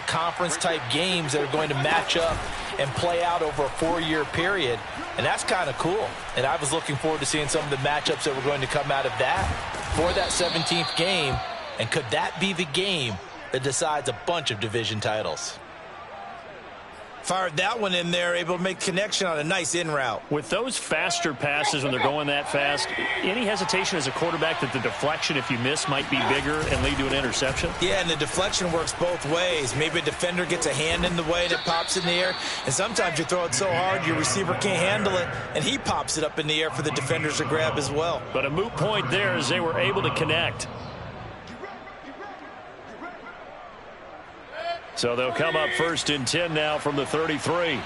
conference type games that are going to match up and play out over a 4-year period, and that's kind of cool. And I was looking forward to seeing some of the matchups that were going to come out of that for that 17th game. And could that be the game that decides a bunch of division titles? Fired that one in there, able to make connection on a nice in route. With those faster passes when they're going that fast, any hesitation as a quarterback that the deflection, if you miss, might be bigger and lead to an interception? Yeah, and the deflection works both ways. Maybe a defender gets a hand in the way and it pops in the air, and sometimes you throw it so hard your receiver can't handle it, and he pops it up in the air for the defenders to grab as well. But a moot point there as they were able to connect. So they'll come up 1st and 10 now from the 33.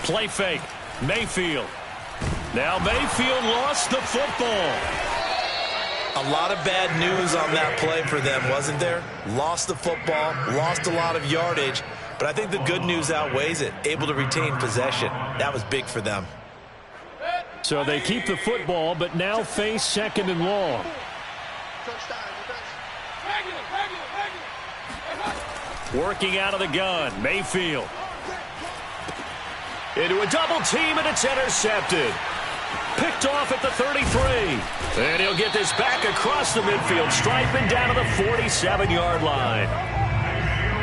Play fake. Mayfield. Now Mayfield lost the football. A lot of bad news on that play for them, wasn't there? Lost the football, lost a lot of yardage, but I think the good news outweighs it. Able to retain possession. That was big for them. So they keep the football, but now face 2nd and long. Working out of the gun, Mayfield. Into a double team, and it's intercepted. Picked off at the 33. And he'll get this back across the midfield stripe and down to the 47-yard line.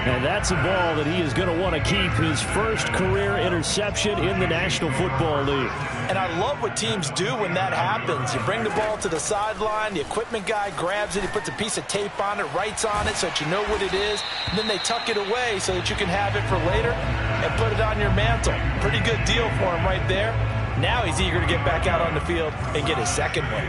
And that's a ball that he is going to want to keep, his first career interception in the National Football League. And I love what teams do when that happens. You bring the ball to the sideline, the equipment guy grabs it, he puts a piece of tape on it, writes on it so that you know what it is, and then they tuck it away so that you can have it for later and put it on your mantle. Pretty good deal for him right there. Now he's eager to get back out on the field and get his second one.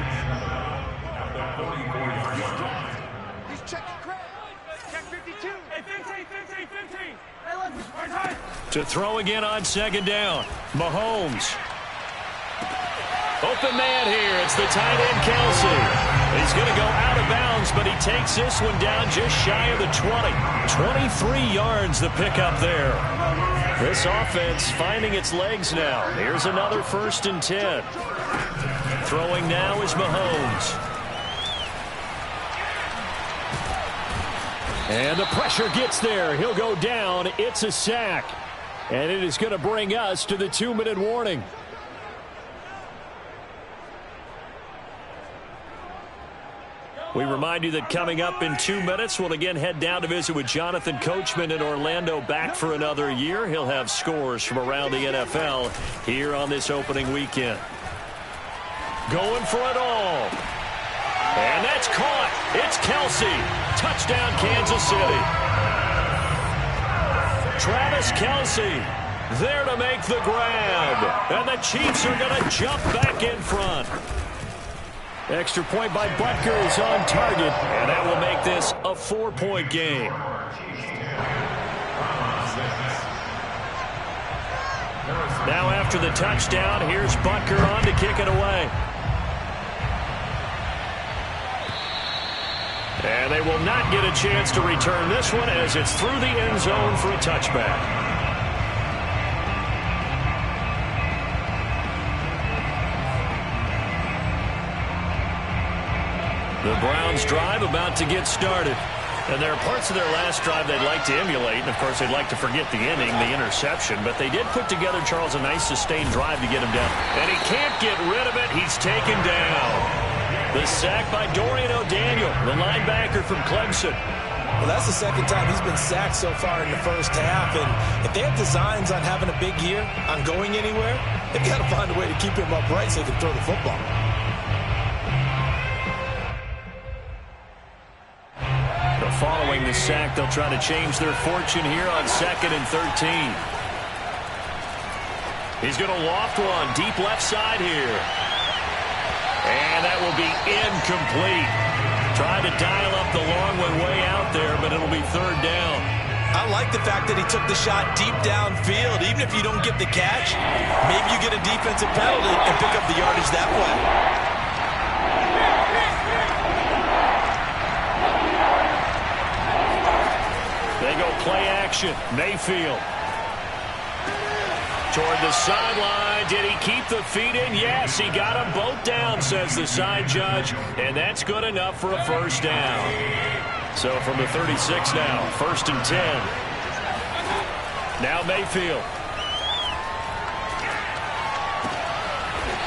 To throw again on 2nd down. Mahomes. Open man here. It's the tight end, Kelsey. He's going to go out of bounds, but he takes this one down just shy of the 20. 23 yards the pickup there. This offense finding its legs now. Here's another 1st and 10. Throwing now is Mahomes. And the pressure gets there. He'll go down. It's a sack. And it is going to bring us to the 2-minute warning. We remind you that coming up in 2 minutes, we'll again head down to visit with Jonathan Coachman in Orlando, back for another year. He'll have scores from around the NFL here on this opening weekend. Going for it all. And that's caught. It's Kelsey. Touchdown, Kansas City. Travis Kelsey there to make the grab. And the Chiefs are going to jump back in front. Extra point by Butker is on target. And that will make this a 4-point game. Now after the touchdown, here's Butker on to kick it away. And they will not get a chance to return this one as it's through the end zone for a touchback. The Browns drive about to get started. And there are parts of their last drive they'd like to emulate. And, of course, they'd like to forget the inning, the interception. But they did put together, Charles, a nice sustained drive to get him down. And he can't get rid of it. He's taken down. The sack by Dorian O'Daniel, the linebacker from Clemson. Well, that's the second time he's been sacked so far in the first half. And if they have designs on having a big year, on going anywhere, they've got to find a way to keep him upright so they can throw the football. Following the sack, they'll try to change their fortune here on 2nd and 13. He's going to loft one deep left side here. And that will be incomplete. Trying to dial up the long one way out there, but it'll be 3rd down. I like the fact that he took the shot deep downfield. Even if you don't get the catch, maybe you get a defensive penalty and pick up the yardage that way. They go play action. Mayfield. Toward the sideline. Did he keep the feet in? Yes, he got them both down, says the side judge. And that's good enough for a 1st down. So from the 36 now, 1st and 10. Now Mayfield.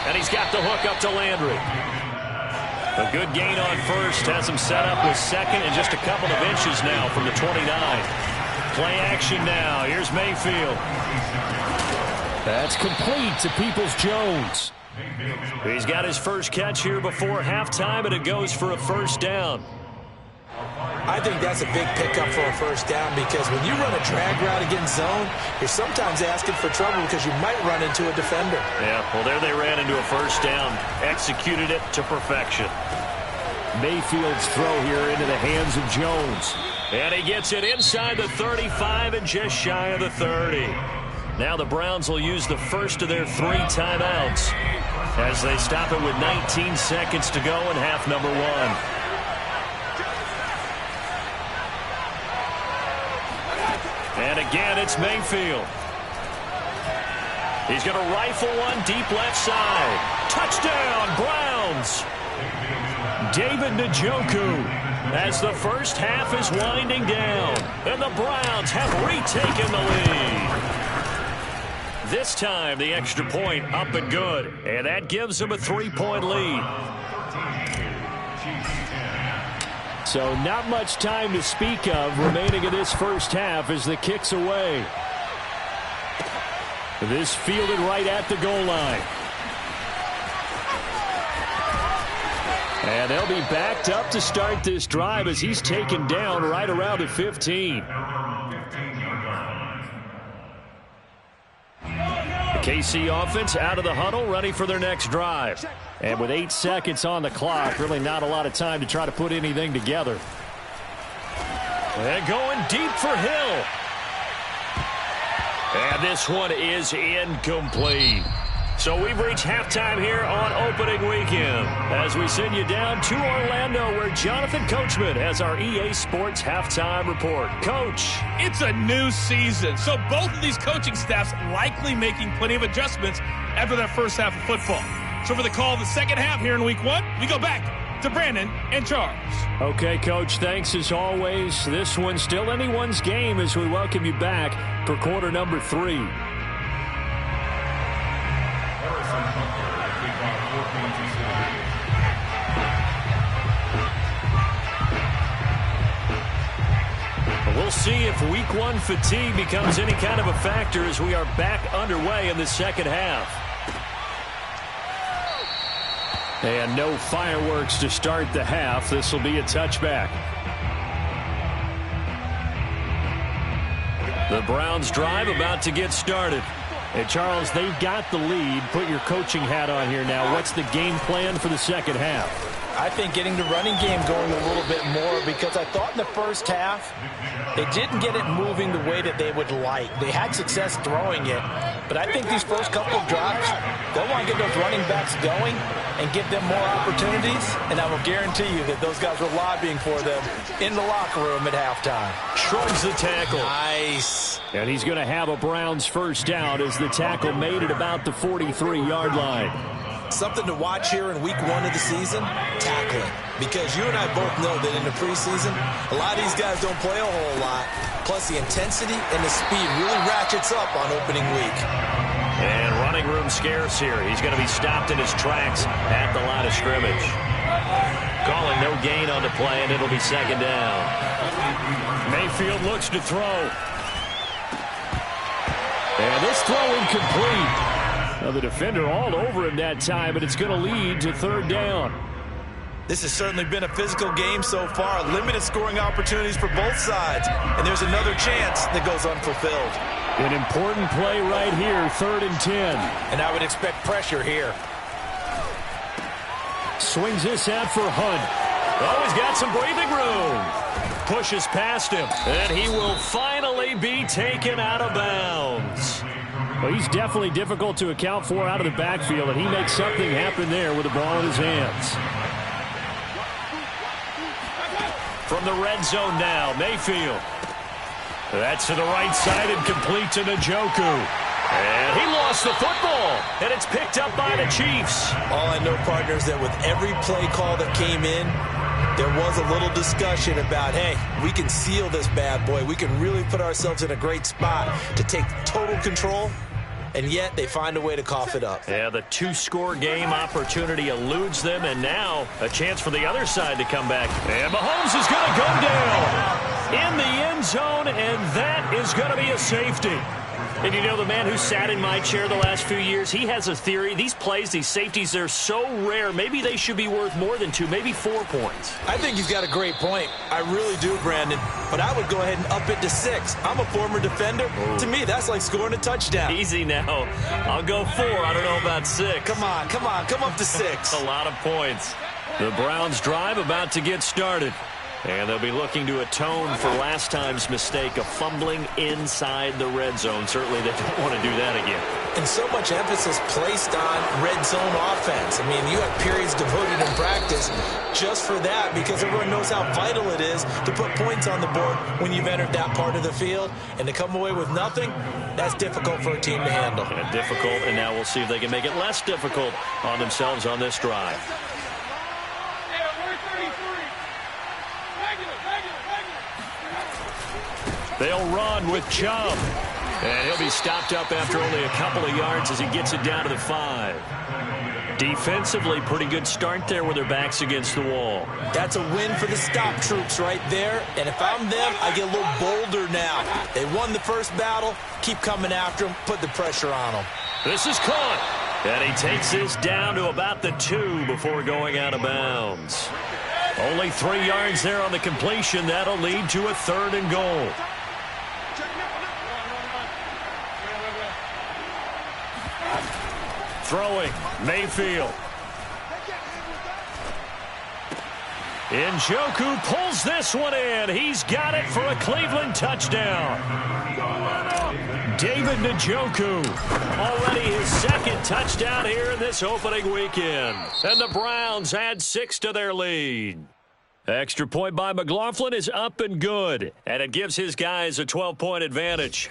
And he's got the hook up to Landry. A good gain on first. Has him set up with second and just a couple of inches now from the 29. Play action now. Here's Mayfield. That's complete to Peoples-Jones. He's got his first catch here before halftime, and it goes for a first down. I think that's a big pickup for a first down because when you run a drag route against zone, you're sometimes asking for trouble because you might run into a defender. Yeah, well, there they ran into a first down. Executed it to perfection. Mayfield's throw here into the hands of Jones. And he gets it inside the 35 and just shy of the 30. Now the Browns will use the first of their 3 timeouts as they stop it with 19 seconds to go in half number 1. And again, it's Mayfield. He's going to rifle one deep left side. Touchdown, Browns. David Njoku as the first half is winding down. And the Browns have retaken the lead. This time, the extra point up and good. And that gives them a 3-point lead. So not much time to speak of remaining in this first half as the kick's away. This fielded right at the goal line. And they'll be backed up to start this drive as he's taken down right around the 15. The KC offense out of the huddle, ready for their next drive. And with 8 seconds on the clock, really not a lot of time to try to put anything together. And going deep for Hill. And this one is incomplete. So we've reached halftime here on opening weekend as we send you down to Orlando where Jonathan Coachman has our EA Sports halftime report. Coach. It's a new season, so both of these coaching staffs likely making plenty of adjustments after that first half of football. So for the call of the second half here in week 1, we go back to Brandon and Charles. Okay, Coach, thanks as always. This one's still anyone's game as we welcome you back for quarter number 3. We'll see if week 1 fatigue becomes any kind of a factor as we are back underway in the second half. And no fireworks to start the half. This will be a touchback. The Browns drive about to get started. And Charles, they've got the lead. Put your coaching hat on here now. What's the game plan for the second half? I think getting the running game going a little bit more because I thought in the first half they didn't get it moving the way that they would like. They had success throwing it, but I think these first couple of drives, they'll want to get those running backs going and give them more opportunities, and I will guarantee you that those guys were lobbying for them in the locker room at halftime. Shrugs the tackle. Nice. And he's going to have a Browns first down as the tackle made it about the 43-yard line. Something to watch here in week 1 of the season, tackling. Because you and I both know that in the preseason, a lot of these guys don't play a whole lot. Plus the intensity and the speed really ratchets up on opening week. And running room scarce here. He's going to be stopped in his tracks at the line of scrimmage. Calling no gain on the play, and it'll be second down. Mayfield looks to throw. And this throw incomplete. Well, the defender all over him that time, but it's going to lead to third down. This has certainly been a physical game so far. Limited scoring opportunities for both sides. And there's another chance that goes unfulfilled. An important play right here, 3rd and 10. And I would expect pressure here. Swings this out for Hunt. Oh, he's got some breathing room. Pushes past him, and he will finally be taken out of bounds. Well, he's definitely difficult to account for out of the backfield, and he makes something happen there with the ball in his hands. From the red zone now, Mayfield. That's to the right side and complete to Njoku. And he lost the football, and it's picked up by the Chiefs. All I know, partner, is that with every play call that came in, There was a little discussion about, hey, we can seal this bad boy. We can really put ourselves in a great spot to take total control, and yet they find a way to cough it up. Yeah, the two-score game opportunity eludes them, and now a chance for the other side to come back. And Mahomes is going to go down in the end zone, and that is going to be a safety. And you know, the man who sat in my chair the last few years, he has a theory. These plays, these safeties, they're so rare. Maybe they should be worth more than 2, maybe 4 points. I think he's got a great point. I really do, Brandon. But I would go ahead and up it to 6. I'm a former defender. Ooh. To me, that's like scoring a touchdown. Easy now. I'll go 4. I don't know about 6. Come on. Come up to 6. A lot of points. The Browns drive about to get started. And they'll be looking to atone for last time's mistake of fumbling inside the red zone. Certainly they don't want to do that again. And so much emphasis placed on red zone offense. I mean, you have periods devoted in practice just for that because everyone knows how vital it is to put points on the board when you've entered that part of the field. And to come away with nothing, that's difficult for a team to handle. And difficult, and now we'll see if they can make it less difficult on themselves on this drive. They'll run with Chubb. And he'll be stopped up after only a couple of yards as he gets it down to the 5. Defensively, pretty good start there with their backs against the wall. That's a win for the stop troops right there. And if I'm them, I get a little bolder now. They won the first battle. Keep coming after them. Put the pressure on them. This is caught. And he takes this down to about the 2 before going out of bounds. Only 3 yards there on the completion. That'll lead to a 3rd and goal. Throwing, Mayfield. Njoku pulls this one in. He's got it for a Cleveland touchdown. David Njoku, already his 2nd touchdown here in this opening weekend. And the Browns add 6 to their lead. Extra point by McLaughlin is up and good. And it gives his guys a 12-point advantage.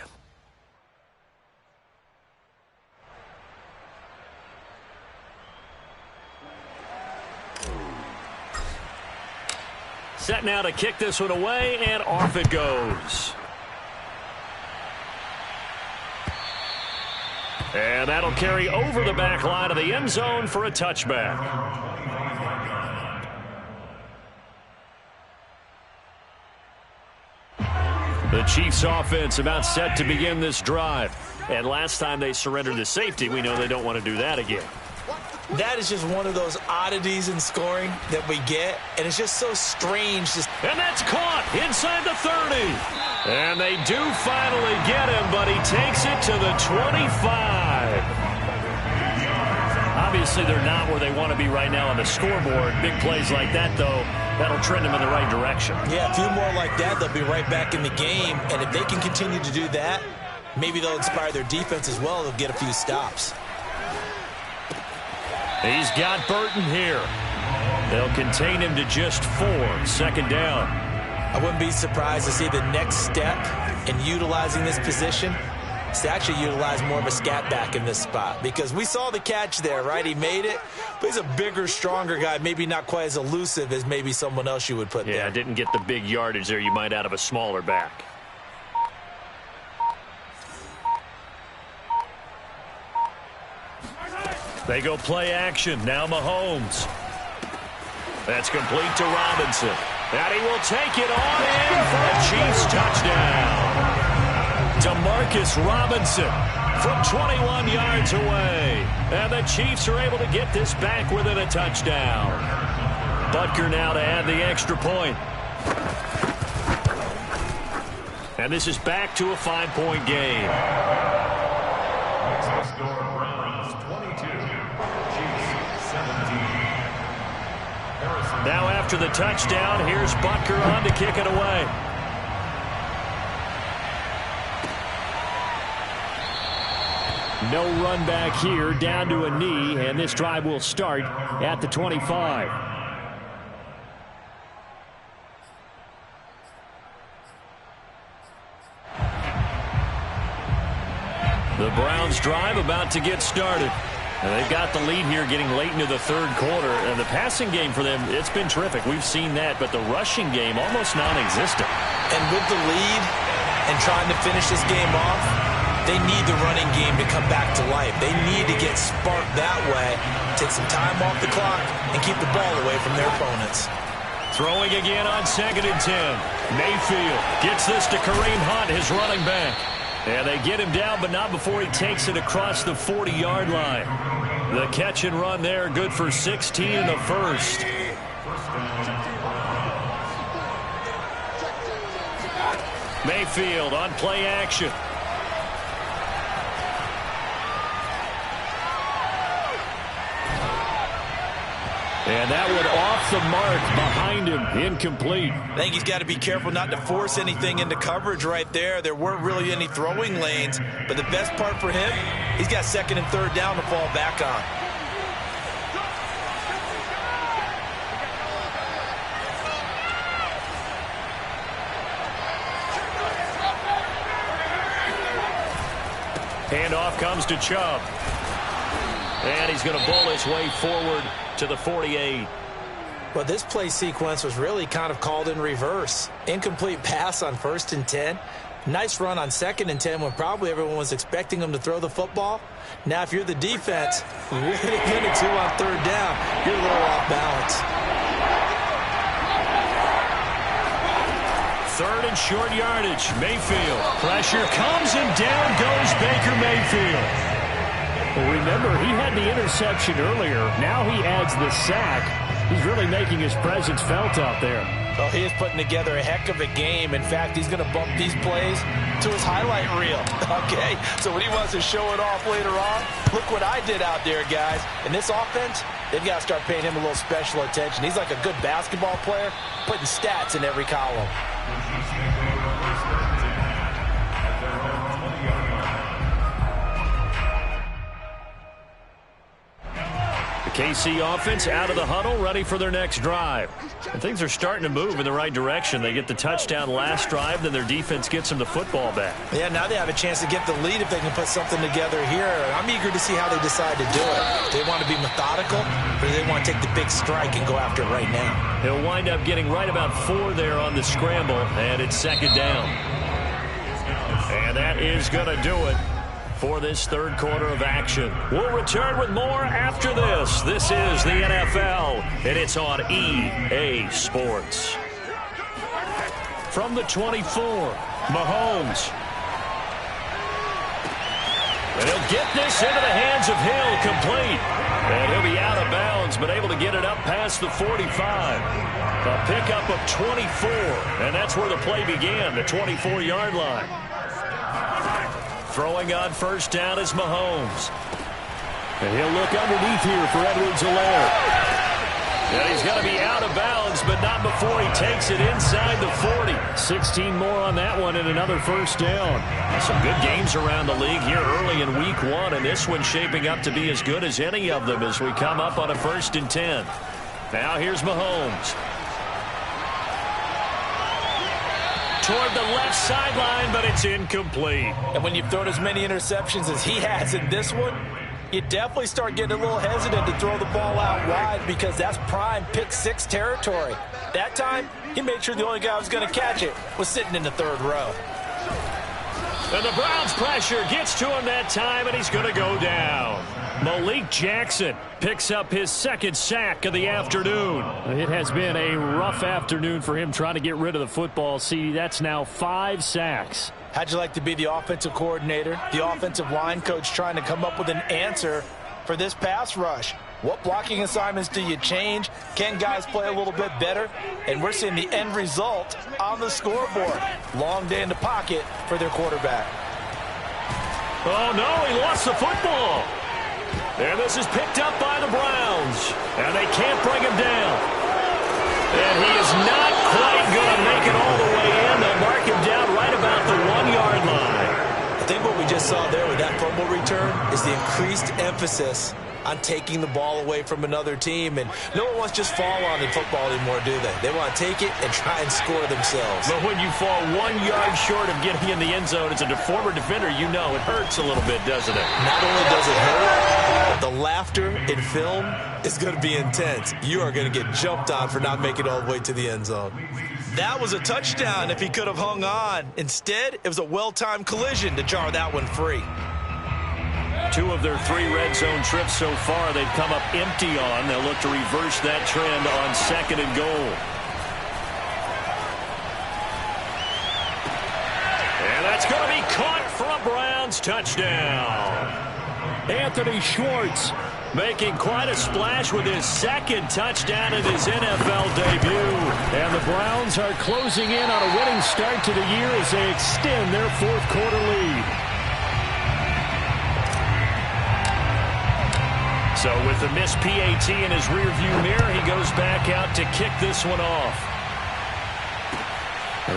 Set now to kick this one away, and off it goes. And that'll carry over the back line of the end zone for a touchback. The Chiefs offense about set to begin this drive. And last time they surrendered the safety, we know they don't want to do that again. That is just one of those oddities in scoring that we get, and it's just so strange. And that's caught inside the 30. And they do finally get him, but he takes it to the 25. Obviously, they're not where they want to be right now on the scoreboard. Big plays like that, though, that'll trend them in the right direction. Yeah, a few more like that, they'll be right back in the game. And if they can continue to do that, maybe they'll inspire their defense as well. They'll get a few stops. He's got Burton here. They'll contain him to just 4. 2nd down. I wouldn't be surprised to see the next step in utilizing this position is to actually utilize more of a scat back in this spot. Because we saw the catch there, right? He made it, but he's a bigger, stronger guy, maybe not quite as elusive as maybe someone else you would put there. Yeah, didn't get the big yardage there you might out of a smaller back. They go play action. Now Mahomes. That's complete to Robinson. And he will take it on in for a Chiefs touchdown. DeMarcus Robinson from 21 yards away. And the Chiefs are able to get this back within a touchdown. Butker now to add the extra point. And this is back to a 5-point game. Now after the touchdown, here's Butker on to kick it away. No run back here, down to a knee, and this drive will start at the 25. The Browns drive about to get started. And they've got the lead here getting late into the third quarter. And the passing game for them, it's been terrific. We've seen that. But the rushing game, almost non-existent. And with the lead and trying to finish this game off, they need the running game to come back to life. They need to get sparked that way, take some time off the clock, and keep the ball away from their opponents. Throwing again on 2nd and 10. Mayfield gets this to Kareem Hunt, his running back. And they get him down, but not before he takes it across the 40-yard line. The catch and run there, good for 16 in the first. Mayfield on play action. And that one off the mark behind him, incomplete. I think he's got to be careful not to force anything into coverage right there. There weren't really any throwing lanes, but the best part for him, he's got 2nd and 3rd down to fall back on. Handoff comes to Chubb. And he's going to bowl his way forward to the 48. Well, this play sequence was really kind of called in reverse. Incomplete pass on 1st and 10. Nice run on 2nd and 10 when probably everyone was expecting him to throw the football. Now, if you're the defense, with a minute 2 on 3rd down, you're a little off balance. 3rd and short yardage. Mayfield. Pressure comes and down goes Baker Mayfield. Well, remember, he had the interception earlier. Now he adds the sack. He's really making his presence felt out there. Well, he is putting together a heck of a game. In fact, he's going to bump these plays to his highlight reel. Okay, so when he wants to show it off later on, look what I did out there, guys. In this offense, they've got to start paying him a little special attention. He's like a good basketball player, putting stats in every column. KC offense out of the huddle, ready for their next drive. And things are starting to move in the right direction. They get the touchdown last drive, then their defense gets them the football back. Yeah, now they have a chance to get the lead if they can put something together here. I'm eager to see how they decide to do it. Do they want to be methodical, or do they want to take the big strike and go after it right now? He'll wind up getting right about 4 there on the scramble, and it's 2nd down. And that is going to do it for this third quarter of action. We'll return with more after this. This is the NFL, and it's on EA Sports. From the 24, Mahomes. And he'll get this into the hands of Hill, complete. And he'll be out of bounds, but able to get it up past the 45. A pickup of 24, and that's where the play began, the 24-yard line. Throwing on 1st down is Mahomes. And he'll look underneath here for Edwards-Helaire. And he's going to be out of bounds, but not before he takes it inside the 40. 16 more on that one and another 1st down. Some good games around the league here early in week 1, and this one's shaping up to be as good as any of them as we come up on a 1st and 10. Now here's Mahomes. Toward the left sideline, but it's incomplete. And when you've thrown as many interceptions as he has in this one, you definitely start getting a little hesitant to throw the ball out wide because that's prime pick 6 territory. That time, he made sure the only guy who was going to catch it was sitting in the 3rd row. And the Browns pressure gets to him that time, and he's going to go down. Malik Jackson picks up his 2nd sack of the afternoon. It has been a rough afternoon for him trying to get rid of the football. See, that's now 5 sacks. How'd you like to be the offensive coordinator, the offensive line coach trying to come up with an answer for this pass rush? What blocking assignments do you change? Can guys play a little bit better? And we're seeing the end result on the scoreboard. Long day in the pocket for their quarterback. Oh, no, he lost the football. And this is picked up by the Browns. And they can't bring him down. And he is not quite going to make it all the way in. They'll mark him down right about the 1-yard line. I think what we just saw there with that fumble return is the increased emphasis on taking the ball away from another team. And no one wants to just fall on in football anymore, do they? They want to take it and try and score themselves. But when you fall 1 yard short of getting in the end zone as a former defender, you know it hurts a little bit, doesn't it? Not only does it hurt, but the laughter in film is going to be intense. You are going to get jumped on for not making it all the way to the end zone. That was a touchdown if he could have hung on. Instead, it was a well-timed collision to jar that one free. 2 of their 3 red zone trips so far they've come up empty on. They'll look to reverse that trend on 2nd and goal. And that's going to be caught for a Browns touchdown. Anthony Schwartz making quite a splash with his 2nd touchdown in his NFL debut. And the Browns are closing in on a winning start to the year as they extend their 4th quarter lead. So with the missed PAT in his rearview mirror, he goes back out to kick this one off.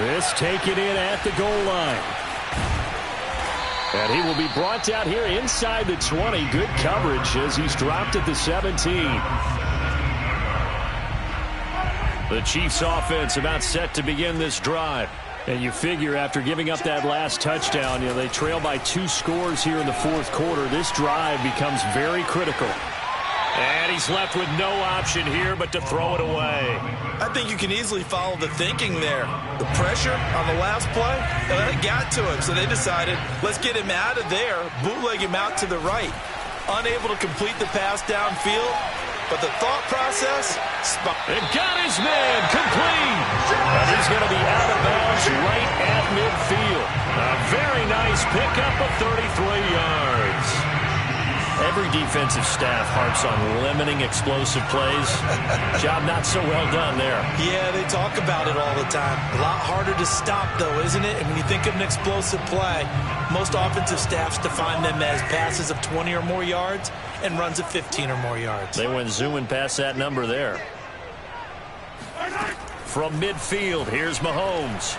This taken in at the goal line. And he will be brought down here inside the 20. Good coverage as he's dropped at the 17. The Chiefs offense about set to begin this drive. And you figure after giving up that last touchdown, they trail by 2 scores here in the 4th quarter. This drive becomes very critical. And he's left with no option here but to throw it away. I think you can easily follow the thinking there. The pressure on the last play, it got to him, so they decided, let's get him out of there, bootleg him out to the right. Unable to complete the pass downfield, but the thought process, it got his man complete. And he's going to be out of bounds right at midfield. A very nice pickup of 33 yards. Every defensive staff harps on limiting explosive plays. Job not so well done there. Yeah, they talk about it all the time. A lot harder to stop, though, isn't it? And when you think of an explosive play, most offensive staffs define them as passes of 20 or more yards and runs of 15 or more yards. They went zooming past that number there. From midfield, here's Mahomes.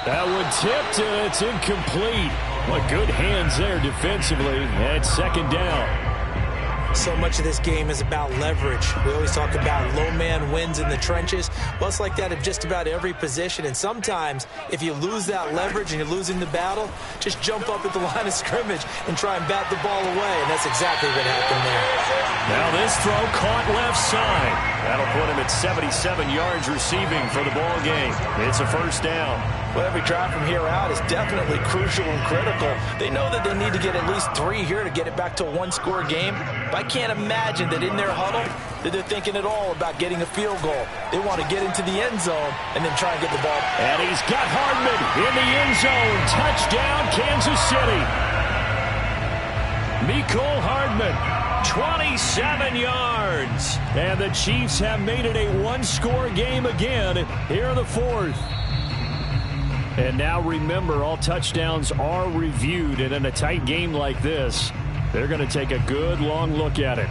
That one tipped, and it's incomplete. What good hands there defensively at 2nd down. So much of this game is about leverage. We always talk about low man wins in the trenches. Well, it's like that at just about every position. And sometimes, if you lose that leverage and you're losing the battle, just jump up at the line of scrimmage and try and bat the ball away. And that's exactly what happened there. Now this throw caught left side. That'll put him at 77 yards receiving for the ball game. It's a 1st down. Well, every drive from here out is definitely crucial and critical. They know that they need to get at least 3 here to get it back to a 1-score game. But I can't imagine that in their huddle that they're thinking at all about getting a field goal. They want to get into the end zone and then try and get the ball. And he's got Hardman in the end zone. Touchdown, Kansas City. Mecole Hardman, 27 yards. And the Chiefs have made it a 1-score game again here in the 4th. And now remember, all touchdowns are reviewed, and in a tight game like this, they're going to take a good long look at it.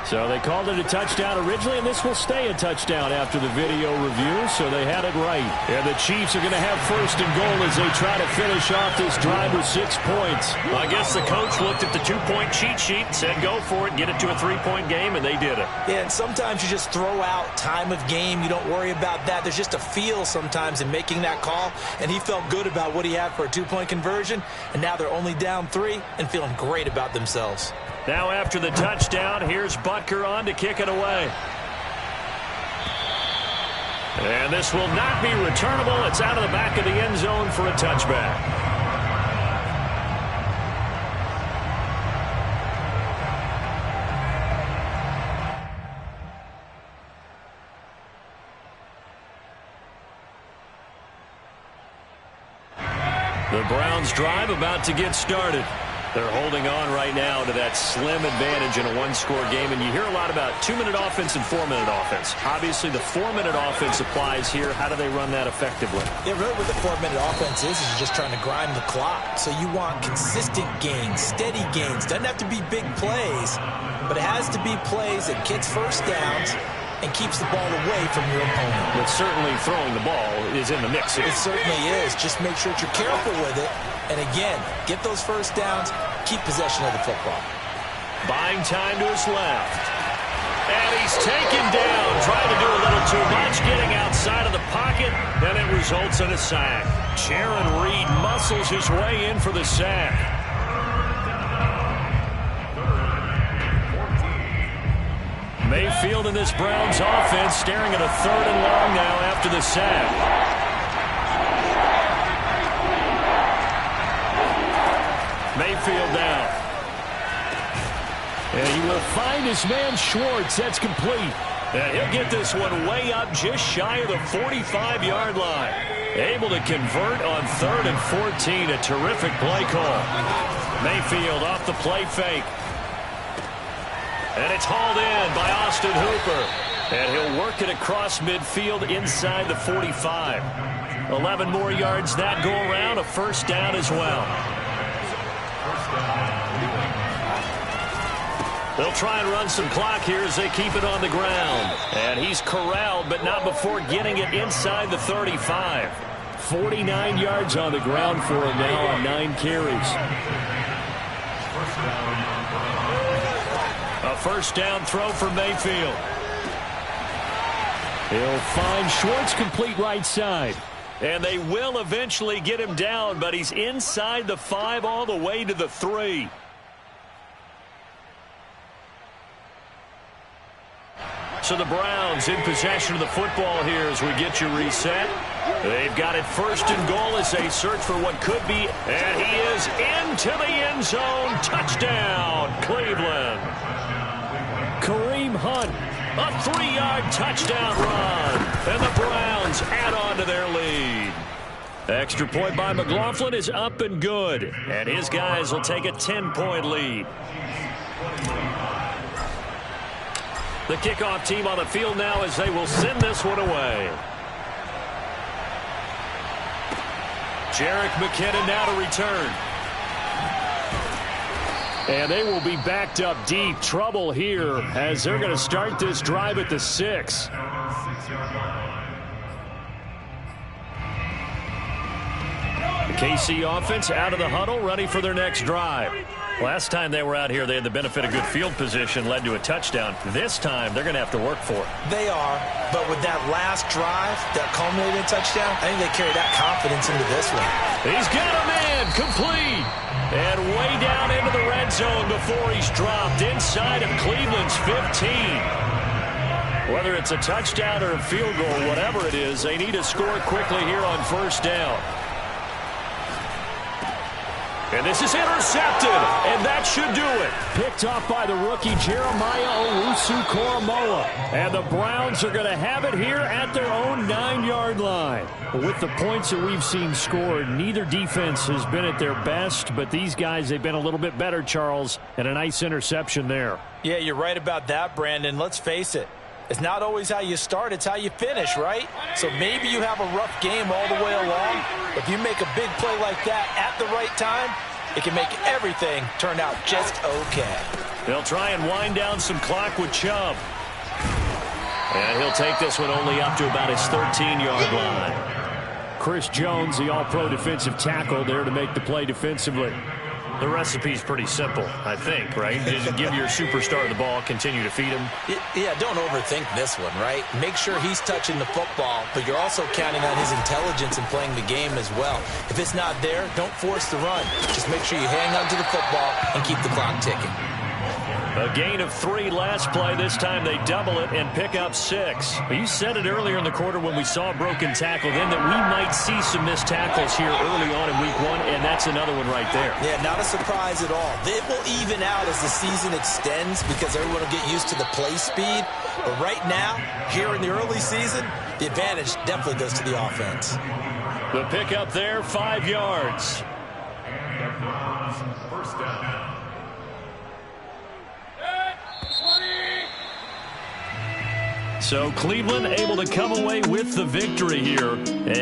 So they called it a touchdown originally, and this will stay a touchdown after the video review, so they had it right. And the Chiefs are going to have 1st and goal as they try to finish off this drive with 6 points. I guess the coach looked at the 2-point cheat sheet, said go for it, get it to a 3-point game, and they did it. Yeah, and sometimes you just throw out time of game. You don't worry about that. There's just a feel sometimes in making that call, and he felt good about what he had for a 2-point conversion, and now they're only down 3 and feeling great about themselves. Now after the touchdown, here's Butker on to kick it away. And this will not be returnable. It's out of the back of the end zone for a touchback. The Browns drive about to get started. They're holding on right now to that slim advantage in a 1-score game, and you hear a lot about 2-minute offense and 4-minute offense. Obviously, the 4-minute offense applies here. How do they run that effectively? Yeah, really what the 4-minute offense is you're just trying to grind the clock. So you want consistent gains, steady gains. Doesn't have to be big plays, but it has to be plays that gets 1st downs and keeps the ball away from your opponent. But certainly throwing the ball is in the mix here. It certainly is. Just make sure that you're careful with it. And again, get those first downs, keep possession of the football. Buying time to his left. And he's taken down, trying to do a little too much, getting outside of the pocket, and it results in a sack. Jaron Reed muscles his way in for the sack. Mayfield in this Browns offense staring at a 3rd and long now after the sack. Mayfield down. And he will find his man Schwartz. That's complete. And he'll get this one way up just shy of the 45-yard line. Able to convert on 3rd and 14. A terrific play call. Mayfield off the play fake. And it's hauled in by Austin Hooper. And he'll work it across midfield inside the 45. 11 more yards that go around. A first down as well. They'll try and run some clock here as they keep it on the ground. And he's corralled, but not before getting it inside the 35. 49 yards on the ground for him now on 9 carries. A first down throw for Mayfield. He'll find Schwartz complete right side. And they will eventually get him down, but he's inside the 5 all the way to the 3. So the Browns in possession of the football here as we get you reset. They've got it 1st and goal as they search for what could be. And he is into the end zone. Touchdown, Cleveland. Kareem Hunt, a 3-yard touchdown run. And the Browns add on to their lead. Extra point by McLaughlin is up and good. And his guys will take a 10-point lead. The kickoff team on the field now as they will send this one away. Jerick McKinnon now to return. And they will be backed up deep. Trouble here as they're going to start this drive at the 6. The KC offense out of the huddle, ready for their next drive. Last time they were out here, they had the benefit of good field position, led to a touchdown. This time, they're going to have to work for it. They are, but with that last drive, that culminating touchdown, I think they carry that confidence into this one. He's got a man, complete. And way down into the red zone before he's dropped inside of Cleveland's 15. Whether it's a touchdown or a field goal, whatever it is, they need to score quickly here on 1st down. And this is intercepted, and that should do it. Picked off by the rookie Jeremiah Owusu-Koramoah. And the Browns are going to have it here at their own 9-yard line. With the points that we've seen scored, neither defense has been at their best, but these guys, they've been a little bit better, Charles, and a nice interception there. Yeah, you're right about that, Brandon. Let's face it. It's not always how you start, it's how you finish, right? So maybe you have a rough game all the way along. If you make a big play like that at the right time, it can make everything turn out just okay. They'll try and wind down some clock with Chubb. And he'll take this one only up to about his 13-yard line. Chris Jones, the all-pro defensive tackle, there to make the play defensively. The recipe's pretty simple, I think, right? Just give your superstar the ball, continue to feed him. Yeah, don't overthink this one, right? Make sure he's touching the football, but you're also counting on his intelligence in playing the game as well. If it's not there, don't force the run. Just make sure you hang on to the football and keep the clock ticking. A gain of 3 last play. This time they double it and pick up 6. You said it earlier in the quarter when we saw a broken tackle then that we might see some missed tackles here early on in week 1, and that's another one right there. Yeah, not a surprise at all. It will even out as the season extends because everyone will get used to the play speed. But right now, here in the early season, the advantage definitely goes to the offense. The pickup there, 5 yards. First down. So Cleveland able to come away with the victory here. And